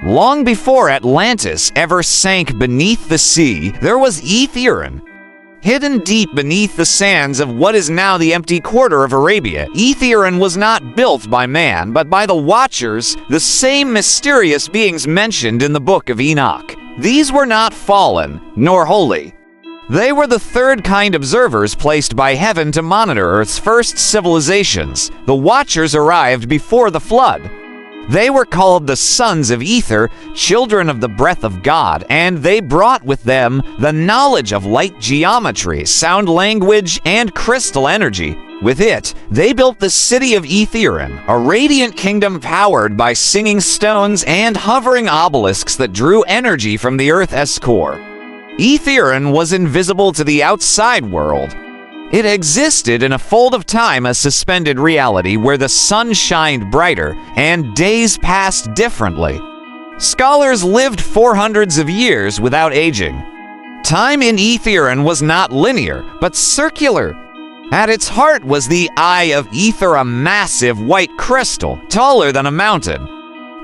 Long before Atlantis ever sank beneath the sea, there was Iram. Hidden deep beneath the sands of what is now the empty quarter of Arabia, Iram was not built by man, but by the Watchers, the same mysterious beings mentioned in the Book of Enoch. These were not fallen, nor holy. They were the third kind observers placed by heaven to monitor Earth's first civilizations. The Watchers arrived before the flood. They were called the sons of ether, children of the breath of God, and they brought with them the knowledge of light geometry, sound language, and crystal energy. With it, they built the city of Iram, a radiant kingdom powered by singing stones and hovering obelisks that drew energy from the Earth's core. Iram was invisible to the outside world. It existed in a fold of time, a suspended reality where the sun shined brighter and days passed differently. Scholars lived for hundreds of years without aging. Time in Iram was not linear, but circular. At its heart was the Eye of Ether, a massive white crystal, taller than a mountain.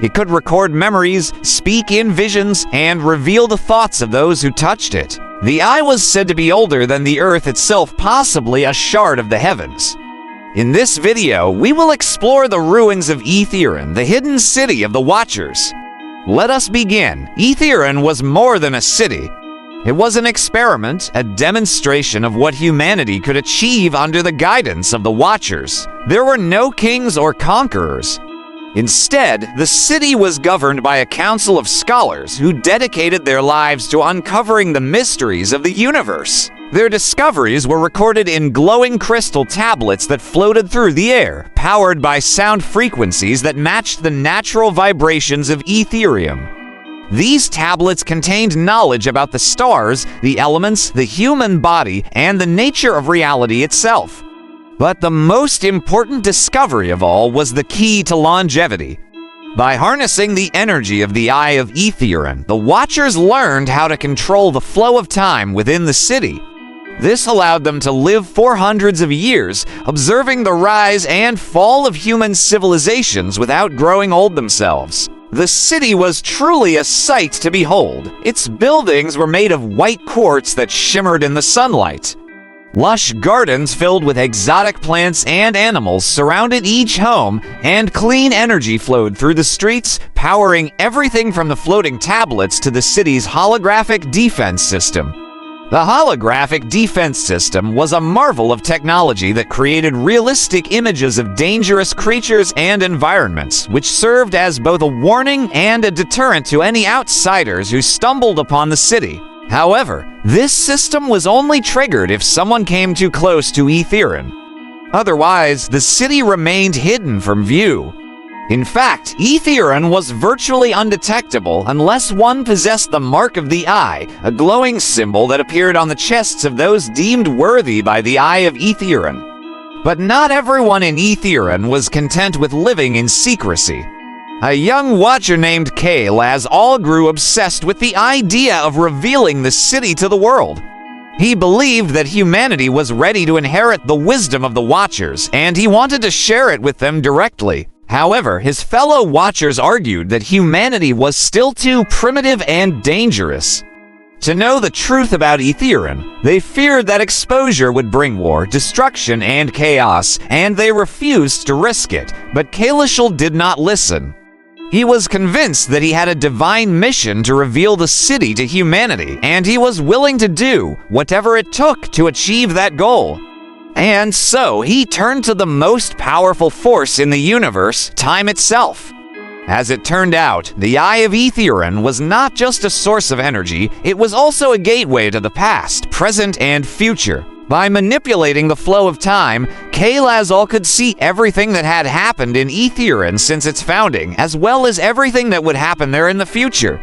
It could record memories, speak in visions, and reveal the thoughts of those who touched it. The eye was said to be older than the Earth itself, possibly a shard of the heavens. In this video, we will explore the ruins of Iram, the hidden city of the Watchers. Let us begin. Iram was more than a city. It was an experiment, a demonstration of what humanity could achieve under the guidance of the Watchers. There were no kings or conquerors. Instead, the city was governed by a council of scholars who dedicated their lives to uncovering the mysteries of the universe. Their discoveries were recorded in glowing crystal tablets that floated through the air, powered by sound frequencies that matched the natural vibrations of Iram. These tablets contained knowledge about the stars, the elements, the human body, and the nature of reality itself. But the most important discovery of all was the key to longevity. By harnessing the energy of the Eye of Iram, the Watchers learned how to control the flow of time within the city. This allowed them to live for hundreds of years, observing the rise and fall of human civilizations without growing old themselves. The city was truly a sight to behold. Its buildings were made of white quartz that shimmered in the sunlight. Lush gardens filled with exotic plants and animals surrounded each home, and clean energy flowed through the streets, powering everything from the floating tablets to the city's holographic defense system. The holographic defense system was a marvel of technology that created realistic images of dangerous creatures and environments, which served as both a warning and a deterrent to any outsiders who stumbled upon the city. However, this system was only triggered if someone came too close to Iram. Otherwise, the city remained hidden from view. In fact, Iram was virtually undetectable unless one possessed the Mark of the Eye, a glowing symbol that appeared on the chests of those deemed worthy by the Eye of Iram. But not everyone in Iram was content with living in secrecy. A young watcher named Kalaz all grew obsessed with the idea of revealing the city to the world. He believed that humanity was ready to inherit the wisdom of the Watchers, and he wanted to share it with them directly. However, his fellow Watchers argued that humanity was still too primitive and dangerous. To know the truth about Iram, they feared that exposure would bring war, destruction, and chaos, and they refused to risk it. But Kalashal did not listen. He was convinced that he had a divine mission to reveal the city to humanity, and he was willing to do whatever it took to achieve that goal. And so he turned to the most powerful force in the universe, time itself. As it turned out, the Eye of Iram was not just a source of energy, it was also a gateway to the past, present, and future. By manipulating the flow of time, Kalaz could see everything that had happened in Iram since its founding, as well as everything that would happen there in the future.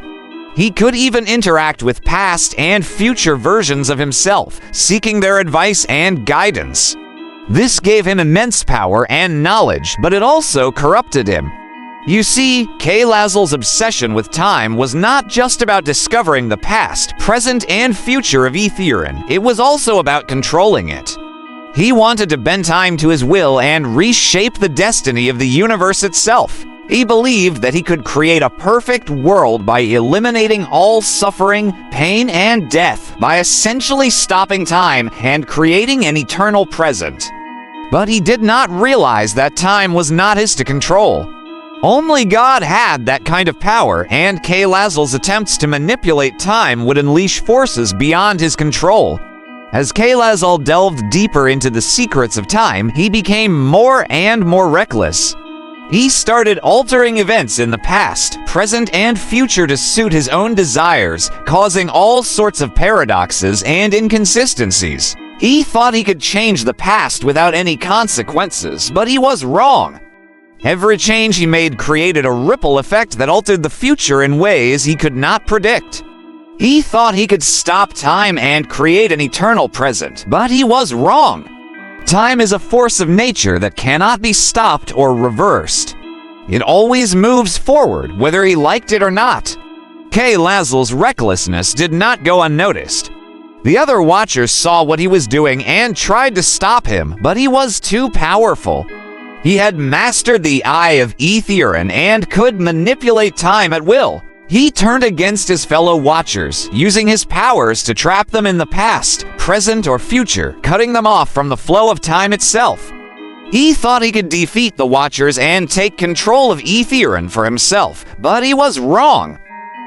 He could even interact with past and future versions of himself, seeking their advice and guidance. This gave him immense power and knowledge, but it also corrupted him. You see, Kalaz's obsession with time was not just about discovering the past, present, and future of Iram. It was also about controlling it. He wanted to bend time to his will and reshape the destiny of the universe itself. He believed that he could create a perfect world by eliminating all suffering, pain, and death, by essentially stopping time and creating an eternal present. But he did not realize that time was not his to control. Only God had that kind of power, and K-Lazel's attempts to manipulate time would unleash forces beyond his control. As K-Lazel delved deeper into the secrets of time, he became more and more reckless. He started altering events in the past, present, and future to suit his own desires, causing all sorts of paradoxes and inconsistencies. He thought he could change the past without any consequences, but he was wrong. Every change he made created a ripple effect that altered the future in ways he could not predict. He thought he could stop time and create an eternal present, but he was wrong. Time is a force of nature that cannot be stopped or reversed. It always moves forward, whether he liked it or not. K-Lazel's recklessness did not go unnoticed. The other Watchers saw what he was doing and tried to stop him, but he was too powerful. He had mastered the Eye of Iram and could manipulate time at will. He turned against his fellow Watchers, using his powers to trap them in the past, present, or future, cutting them off from the flow of time itself. He thought he could defeat the Watchers and take control of Iram for himself, but he was wrong.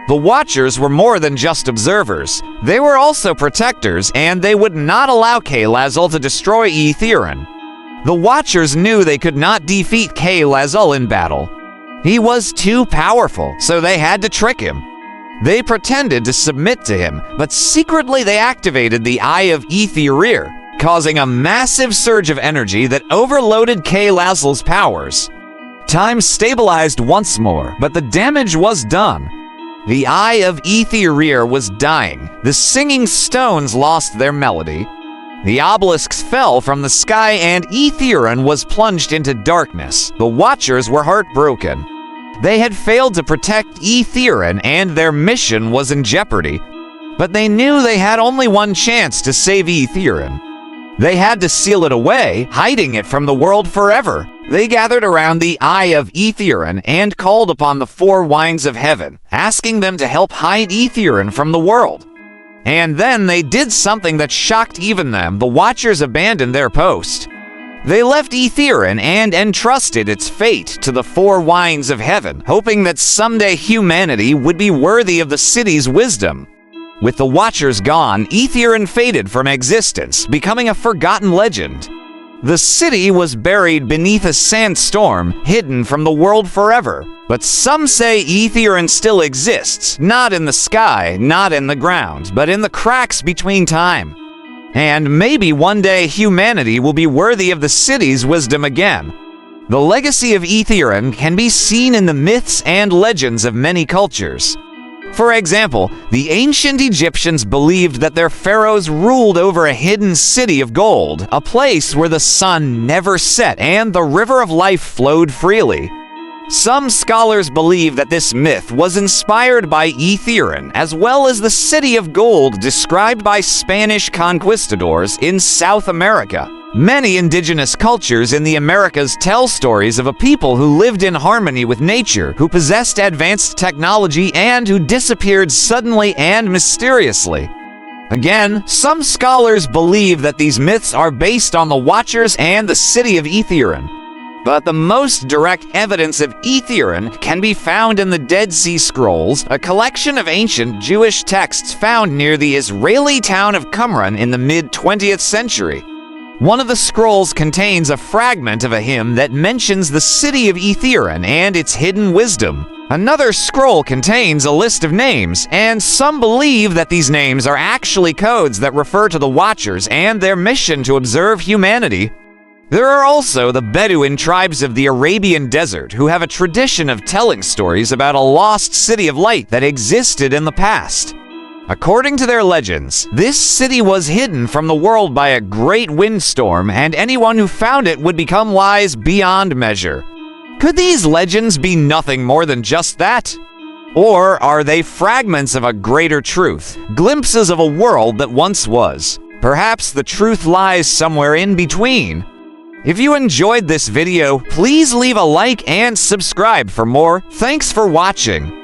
The Watchers were more than just observers. They were also protectors, and they would not allow K-Lazel to destroy Iram. The Watchers knew they could not defeat K-Lazel in battle. He was too powerful, so they had to trick him. They pretended to submit to him, but secretly they activated the Eye of Iram, causing a massive surge of energy that overloaded K-Lazel's powers. Time stabilized once more, but the damage was done. The Eye of Iram was dying. The singing stones lost their melody. The obelisks fell from the sky and Iram was plunged into darkness. The Watchers were heartbroken. They had failed to protect Iram and their mission was in jeopardy. But they knew they had only one chance to save Iram. They had to seal it away, hiding it from the world forever. They gathered around the Eye of Iram and called upon the four winds of heaven, asking them to help hide Iram from the world. And then they did something that shocked even them. The Watchers abandoned their post. They left Iram and entrusted its fate to the four winds of heaven, hoping that someday humanity would be worthy of the city's wisdom. With the Watchers gone, Iram faded from existence, becoming a forgotten legend. The city was buried beneath a sandstorm, hidden from the world forever. But some say Iram still exists, not in the sky, not in the ground, but in the cracks between time. And maybe one day humanity will be worthy of the city's wisdom again. The legacy of Iram can be seen in the myths and legends of many cultures. For example, the ancient Egyptians believed that their pharaohs ruled over a hidden city of gold, a place where the sun never set and the river of life flowed freely. Some scholars believe that this myth was inspired by Iram, as well as the city of gold described by Spanish conquistadors in South America. Many indigenous cultures in the Americas tell stories of a people who lived in harmony with nature, who possessed advanced technology, and who disappeared suddenly and mysteriously. Again, some scholars believe that these myths are based on the Watchers and the city of Iram. But the most direct evidence of Iram can be found in the Dead Sea Scrolls, a collection of ancient Jewish texts found near the Israeli town of Qumran in the mid-20th century. One of the scrolls contains a fragment of a hymn that mentions the city of Iram and its hidden wisdom. Another scroll contains a list of names, and some believe that these names are actually codes that refer to the Watchers and their mission to observe humanity. There are also the Bedouin tribes of the Arabian desert who have a tradition of telling stories about a lost city of light that existed in the past. According to their legends, this city was hidden from the world by a great windstorm, and anyone who found it would become wise beyond measure. Could these legends be nothing more than just that? Or are they fragments of a greater truth, glimpses of a world that once was? Perhaps the truth lies somewhere in between. If you enjoyed this video, please leave a like and subscribe for more. Thanks for watching.